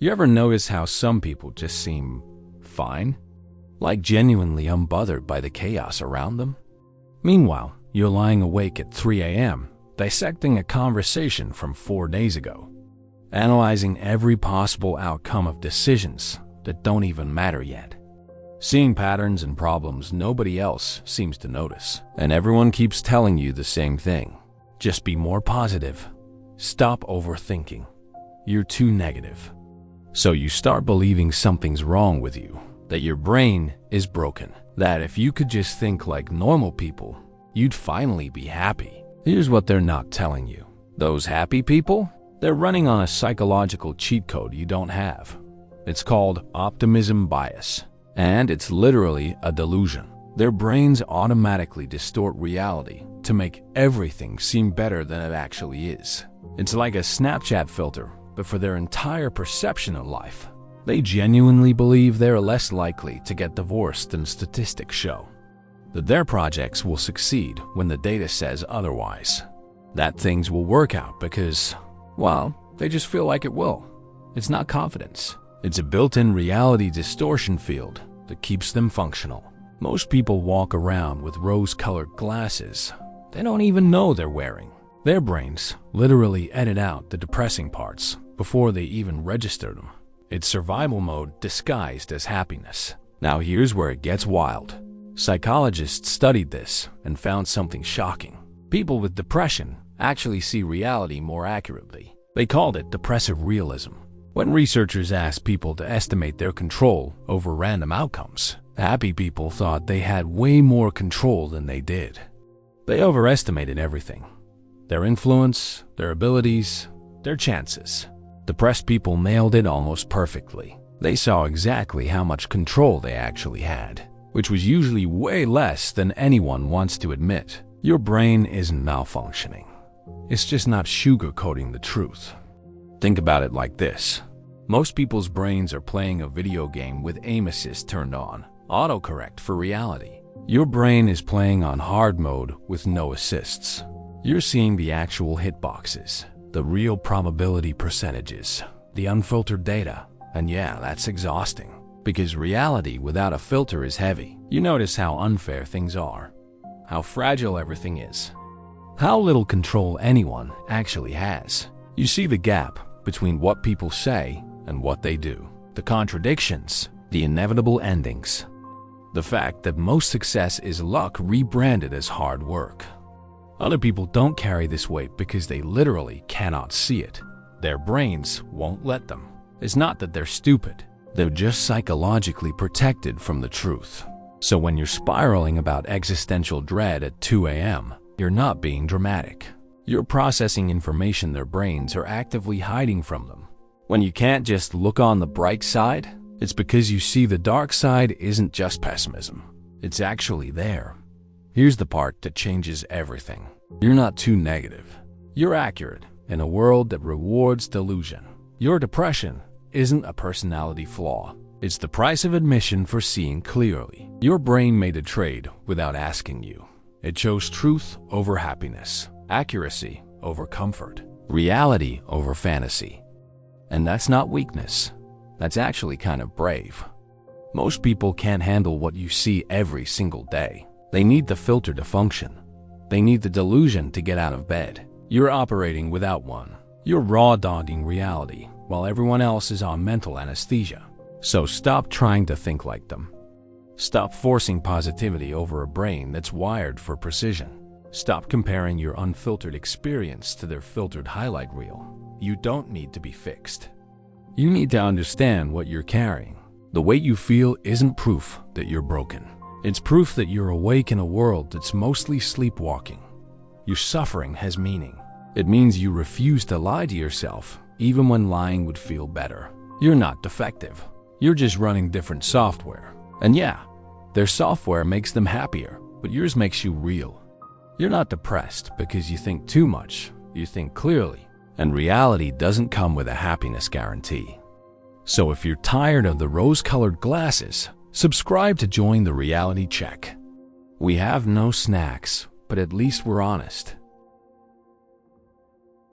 You ever notice how some people just seem fine? Like genuinely unbothered by the chaos around them? Meanwhile, you're lying awake at 3 a.m., dissecting a conversation from 4 days ago, analyzing every possible outcome of decisions that don't even matter yet, seeing patterns and problems nobody else seems to notice, and everyone keeps telling you the same thing. Just be more positive. Stop overthinking. You're too negative. So you start believing something's wrong with you, that your brain is broken, that if you could just think like normal people, you'd finally be happy. Here's what they're not telling you. Those happy people, they're running on a psychological cheat code you don't have. It's called Optimism Bias, and it's literally a delusion. Their brains automatically distort reality to make everything seem better than it actually is. It's like a Snapchat filter, but for their entire perception of life. They genuinely believe they're less likely to get divorced than statistics show, that their projects will succeed when the data says otherwise, that things will work out because, well, they just feel like it will. It's not confidence. It's a built-in reality distortion field that keeps them functional. Most people walk around with rose-colored glasses they don't even know they're wearing. Their brains literally edit out the depressing parts before they even register them. It's survival mode disguised as happiness. Now here's where it gets wild. Psychologists studied this and found something shocking. People with depression actually see reality more accurately. They called it depressive realism. When researchers asked people to estimate their control over random outcomes, happy people thought they had way more control than they did. They overestimated everything. Their influence, their abilities, their chances. Depressed people nailed it almost perfectly. They saw exactly how much control they actually had, which was usually way less than anyone wants to admit. Your brain isn't malfunctioning. It's just not sugarcoating the truth. Think about it like this. Most people's brains are playing a video game with aim assist turned on, autocorrect for reality. Your brain is playing on hard mode with no assists. You're seeing the actual hitboxes, the real probability percentages, the unfiltered data. And yeah, that's exhausting, because reality without a filter is heavy. You notice how unfair things are, how fragile everything is, how little control anyone actually has. You see the gap between what people say and what they do, the contradictions, the inevitable endings, the fact that most success is luck rebranded as hard work. Other people don't carry this weight because they literally cannot see it. Their brains won't let them. It's not that they're stupid. They're just psychologically protected from the truth. So when you're spiraling about existential dread at 2 a.m., you're not being dramatic. You're processing information their brains are actively hiding from them. When you can't just look on the bright side, it's because you see the dark side isn't just pessimism. It's actually there. Here's the part that changes everything. You're not too negative. You're accurate in a world that rewards delusion. Your depression isn't a personality flaw. It's the price of admission for seeing clearly. Your brain made a trade without asking you. It chose truth over happiness, accuracy over comfort, reality over fantasy. And that's not weakness. That's actually kind of brave. Most people can't handle what you see every single day. They need the filter to function. They need the delusion to get out of bed. You're operating without one. You're raw dogging reality while everyone else is on mental anesthesia. So stop trying to think like them. Stop forcing positivity over a brain that's wired for precision. Stop comparing your unfiltered experience to their filtered highlight reel. You don't need to be fixed. You need to understand what you're carrying. The way you feel isn't proof that you're broken. It's proof that you're awake in a world that's mostly sleepwalking. Your suffering has meaning. It means you refuse to lie to yourself, even when lying would feel better. You're not defective. You're just running different software. And yeah, their software makes them happier, but yours makes you real. You're not depressed because you think too much. You think clearly. And reality doesn't come with a happiness guarantee. So if you're tired of the rose-colored glasses, subscribe to join the reality check. We have no snacks, but at least we're honest.